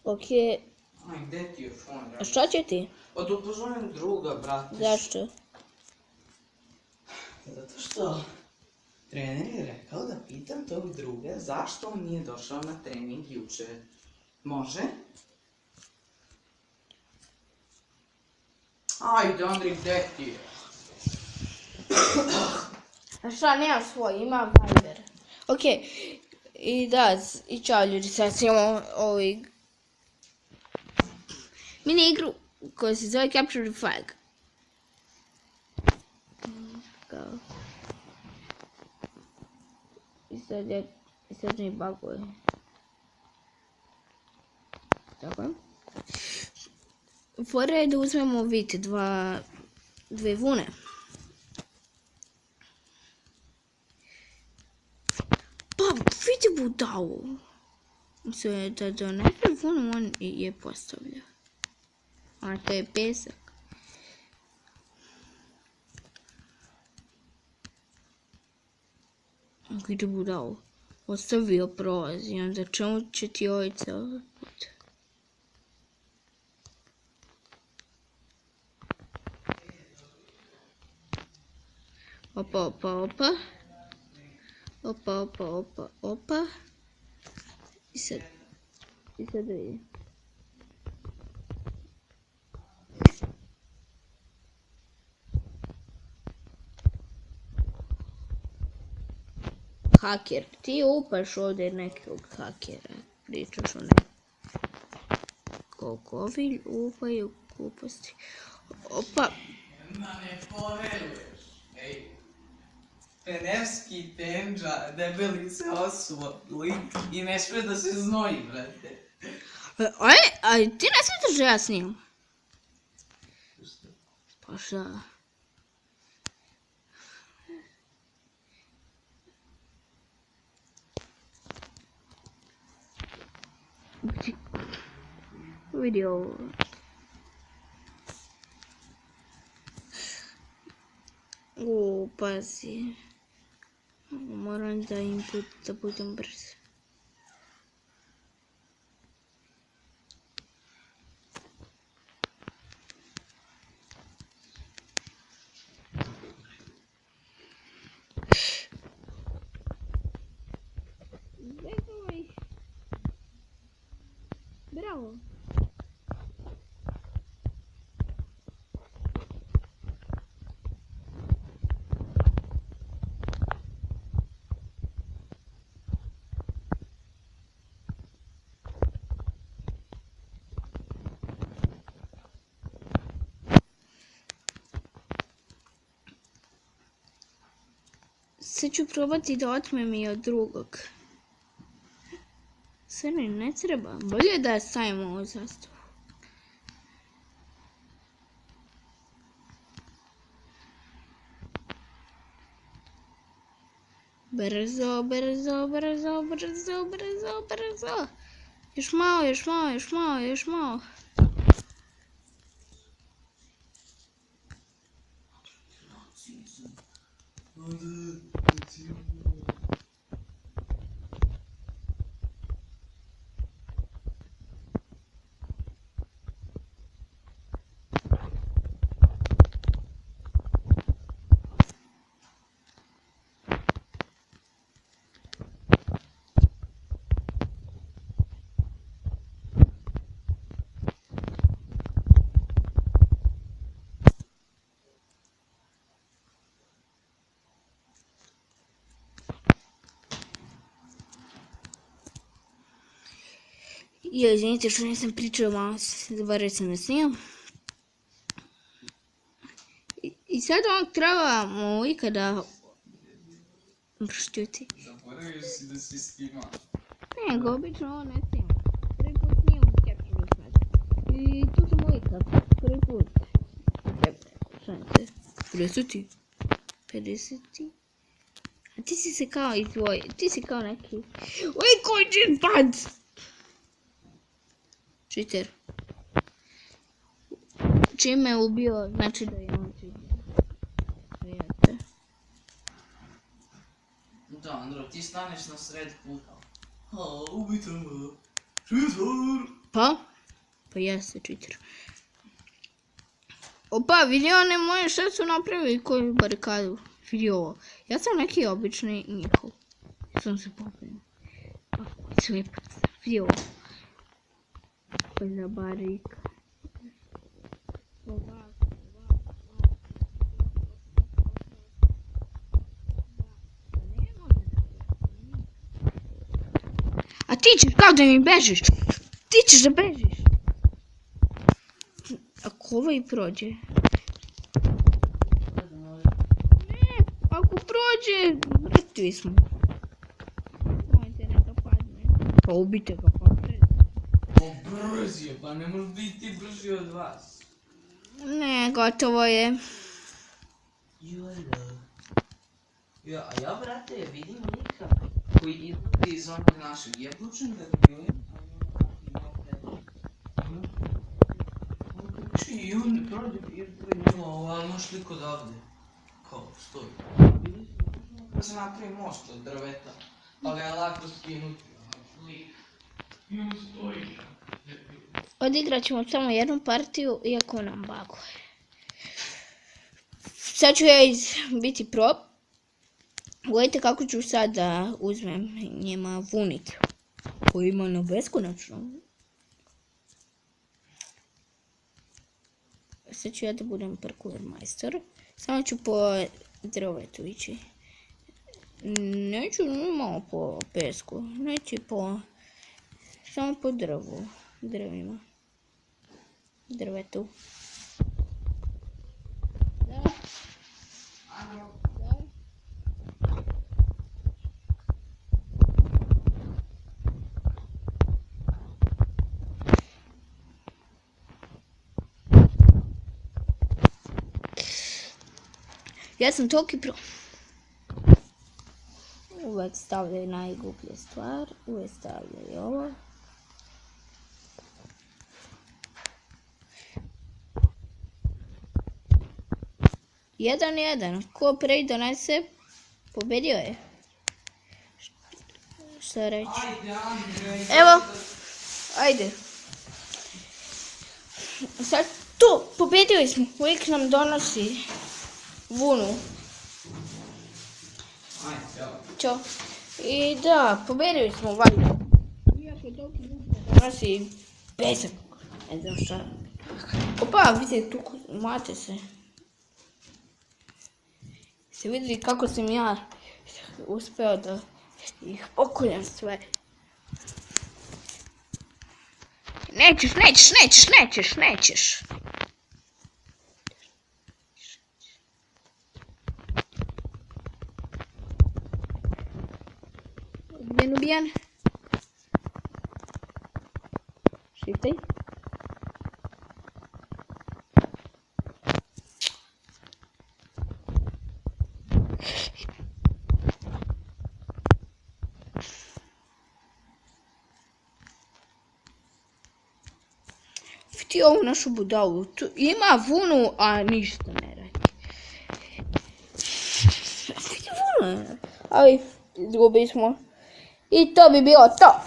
Okej. Aj, gde ti je fon? A šta će ti? Pa da upozovem druga, brate. Zašto? Zato što trener je rekao da pitam tog druga zašto on nije došao na trening juče. Može? Ajde, Andri, gde ti je? A šta, nemam svoj, imam Viber. Okej. I da, i čao ljudi, sad imamo mini igru koja se zove Capture the Flag. Kao. I sad mi baguje. Tako je. Fora je da uzmemo, vidite, dve vune. Pa, vidi budalu. Sve da donese vunu, on je postavlja. A to je pesak. Vidi budalu. Ostavio prolaz i onda čemu će ti ovaj ceo put? Opa, opa, opa. Opa, opa, opa, opa. I sad vidi. Haker, ti upaš ovdje nekog hakera. Pričaš o nekom. Koliko ovi upaju gluposti. Opa. Ma ne poveruješ. Ej. Penevski tenđa, debeli se osuo, lik i ne sme da se znoji, brate. A ti ne smiješ da ja snimam? Pa šta? Vidi ovo. Pazi. Moram da input da budem brz. Bravo. Sad ću probati da otmem i od drugog. Sve ne treba. Bolje da stavimo ovu zastavu. Brzo, brzo, brzo, brzo, brzo, brzo. Još malo, još malo, još malo, još malo. Извините, što nisam pričao, malo se zaboravio sam da snimam. I sad ovog treba mu ikada prštuti. Zaboravio si da si snimao. Nego, obično ovo ne snimam. Prvi put snimam Capture the Flag. I tu sam uvijek prvi put. Šanite. 50. 50. A ti si se kao izdvojio. Ti si kao neki... Oj, koji će pad! Cheater. Čim me ubio, znači da je on cheater. Prijatelj. Da, Andro, ti staneš na sred puta. A, ubite me. Cheater! Pa? Pa jeste cheater. Opa, vidi one moje šta su napravili koju barikadu. Vidi ovo. Ja sam neki obični njihov. Sam se popio. Slipac. Vidi ovo. Koja barika. A ti ćeš kao da mi bežiš. Ti ćeš da bežiš. Ako ovaj prođe. Ne, ako prođe, mrtvi smo. Mojte neka padne. Pa ubite ga pa pred. O, brzi je, pa ne može biti brži od vas. Ne, gotovo je. Ja, a ja, brate, vidim lika koji izlazi iz onog našeg jeblučnog da bi i on prođe ispred njega, ali naš lik odavde. Kao, stoji. Da se napravi most od drveta, pa ga je lako skinuti. Lik. I on stoji. Odigrat ćemo samo jednu partiju, iako nam baguje. Sad ću ja biti pro. Gledajte kako ću sad da uzmem njema vunicu. Koju ima na beskonačno. Sad ću ja da budem parkour majstor. Samo ću po drvetu ići. Neću malo po pesku. Neću po... Samo po drvima. Drvetu. Da. Ja sam toliki pro. Uvijek stavljaju najgluplje stvar. Uvijek stavljaju ovo. Jedan. Ko prej donese, pobedio je. Šta reći? Evo. Ajde. Sad to, pobedili smo. Uvijek nam donosi vunu. Ćo. I da, pobedili smo valjda. Iako dok donosi pesak. Ne znam šta. Opa, vidite tu mate se. Ste vidjeli kako sam ja uspeo da ih pokoljam sve. Nećeš. Ubijen. Šiftaj. Vidi ovu našu budalu. Tu ima vunu, a ništa ne radi. Vidi vunu. Ali izgubili smo. I to bi bilo to.